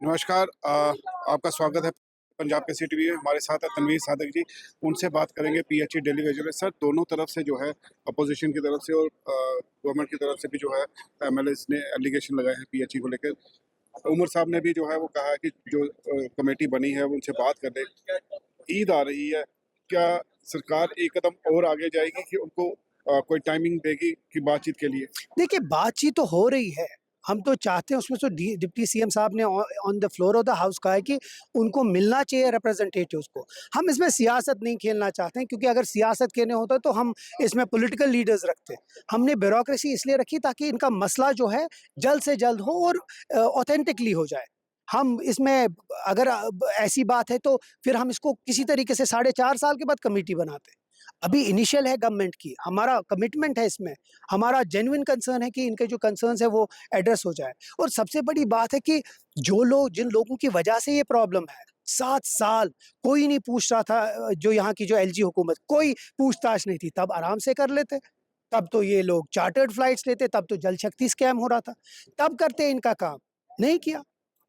नमस्कार। आपका स्वागत है पंजाब के सी टीवी में। हमारे साथ है तनवीर सादिक जी। उनसे बात करेंगे पीएचई डेली वेजेस में। सर, दोनों तरफ से जो है, अपोजिशन की तरफ से और गवर्नमेंट की तरफ से भी जो है, एमएलएस ने एलिगेशन लगाए हैं पीएचई को लेकर। उमर साहब ने भी जो है वो कहा है कि जो कमेटी बनी है वो उनसे बात कर ले। ईद आ रही है, क्या सरकार एक कदम और आगे जाएगी कि उनको कोई टाइमिंग देगी कि बातचीत के लिए? देखिए, बातचीत तो हो रही है। हम तो चाहते हैं उसमें तो डिप्टी सीएम साहब ने on the floor of the house कहा है कि उनको मिलना चाहिए रिप्रेजेंटेटिव्स को। हम इसमें सियासत नहीं खेलना चाहते हैं, क्योंकि अगर सियासत खेलने होता तो हम इसमें पॉलिटिकल लीडर्स रखते। हमने ब्यूरोक्रेसी इसलिए रखी ताकि इनका मसला जो है जल्द से जल्द हो और ऑथेंटिकली हो जाए। हम इसमें अगर ऐसी बात है तो फिर हम इसको किसी तरीके से 4.5 साल के बाद कमेटी बनाते। अभी इनिशियल है गवर्नमेंट की, हमारा कमिटमेंट है इसमें, हमारा जेन्युइन कंसर्न है कि इनके जो कंसर्न्स है वो एड्रेस हो जाए। और सबसे बड़ी बात है कि जिन लोगों की वजह से ये प्रॉब्लम है, 7 साल कोई नहीं पूछ रहा था, जो यहाँ की जो एलजी हुकूमत, कोई पूछताछ नहीं थी, तब आराम से कर लेते। तब तो ये लोग चार्टर्ड फ्लाइट्स लेते, तब तो जल शक्ति स्कैम हो रहा था, तब करते इनका काम, नहीं किया।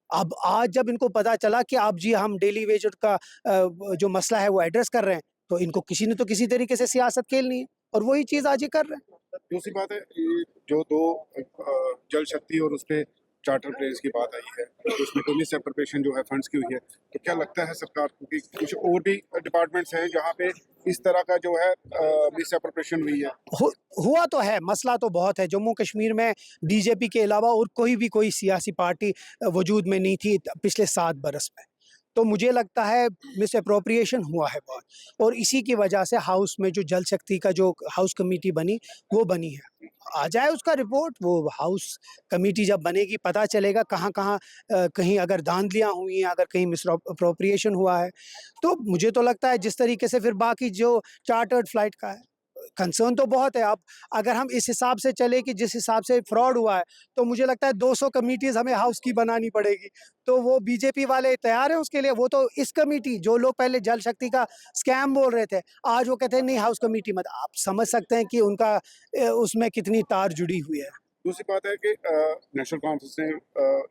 अब आज जब इनको पता चला कि अब जी हम डेली वेजेस का जो मसला है वो एड्रेस कर रहे हैं, तो इनको किसी ने तो किसी तरीके से सियासत खेलनी है, और वही चीज़ आज ये कर रहे हैं। दूसरी बात है, ये जो दो जल शक्ति और उस पे चार्टर प्लेन्स की बात आई है, तो उसमें कोई मिसअप्रोप्रिएशन जो है फंड्स की हुई है, तो क्या लगता है सरकार को कि कुछ और भी डिपार्टमेंट्स हैं जहाँ पे इस तरह का जो है मिसअप्रोप्रिएशन हुई है? हु हुआ तो है, मसला तो बहुत है। जम्मू कश्मीर में बीजेपी के अलावा और कोई सियासी पार्टी वजूद में नहीं थी पिछले 7 बरस में। तो मुझे लगता है मिसअप्रोप्रिएशन हुआ है बहुत, और इसी की वजह से हाउस में जो जल शक्ति का जो हाउस कमेटी बनी, वो बनी है। आ जाए उसका रिपोर्ट, वो हाउस कमेटी जब बनेगी पता चलेगा कहाँ-कहाँ कहीं अगर धांधलियाँ हुई हैं, अगर कहीं मिसअप्रोप्रिएशन हुआ है। तो मुझे तो लगता है जिस तरीके से फिर बाकी जो चार्टर्ड फ्लाइट का है, कंसर्न तो बहुत है। अब अगर हम इस हिसाब से चले कि जिस हिसाब से फ्रॉड हुआ है, तो मुझे लगता है 200 कमिटीज़ हमें हाउस की बनानी पड़ेगी। तो वो बीजेपी वाले तैयार हैं उसके लिए। वो तो इस कमिटी, जो लोग पहले जल शक्ति का स्कैम बोल रहे थे, आज वो कहते हैं नहीं हाउस कमिटी मत। आप समझ सकते हैं कि उनका उसमें कितनी तार जुड़ी हुई है। दूसरी बात है कि नेशनल कॉन्फ्रेंस ने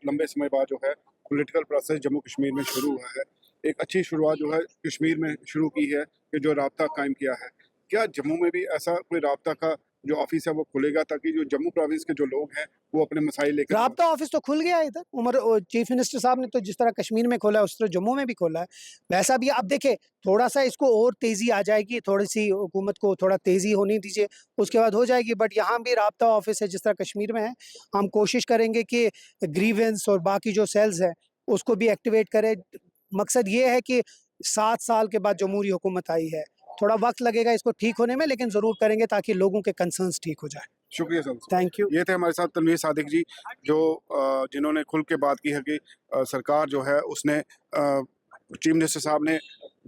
लंबे समय बाद जो है पॉलिटिकल प्रोसेस जम्मू कश्मीर में शुरू हुआ है। एक अच्छी शुरुआत जो है कश्मीर में शुरू की है कि जो राब्ता कायम किया है। क्या जम्मू में भी ऐसा कोई राब्ता का जो ऑफिस है वो खुलेगा, ताकि जो जम्मू प्रोविंस के जो लोग हैं वो अपने मसाइल लेकर राब्ता ऑफिस तो खुल गया है इधर। चीफ मिनिस्टर साहब ने तो जिस तरह कश्मीर में खोला है, उस तरह जम्मू में भी खोला है। वैसा भी आप देखें, थोड़ा-सा इसको और तेज़ी आ जाएगी, थोड़ी-सी हुकूमत को थोड़ा तेज़ी होने दीजिए, उसके बाद हो जाएगी। बट यहाँ भी राब्ता ऑफिस है जिस तरह कश्मीर में है। हम कोशिश करेंगे कि ग्रीवेंस और बाकी जो सेल्स हैं, उसको भी एक्टिवेट करें। मकसद ये है कि 7 साल के बाद जमहूरी हुकूमत आई है, थोड़ा वक़्त लगेगा इसको ठीक होने में, लेकिन ज़रूर करेंगे ताकि लोगों के कंसर्न्स ठीक हो जाएँ। शुक्रिया सर। Thank you. ये थे हमारे साथ तनवीर सादिक जी, जो जिन्होंने खुल के बात की है कि सरकार जो है उसने चीफ मिनिस्टर साहब ने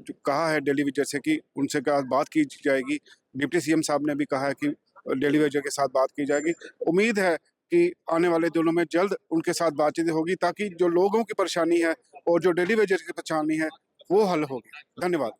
जो कहा है डेली वेजर से कि उनसे क्या बात की जाएगी। डिप्टी सीएम साहब ने भी कहा है कि डेली वेजर के साथ बात की जाएगी। उम्मीद है कि आने वाले दिनों में जल्द उनके साथ बातचीत होगी, ताकि जो लोगों की परेशानी है और जो डेली वेजर की परेशानी है वो हल होगी। धन्यवाद।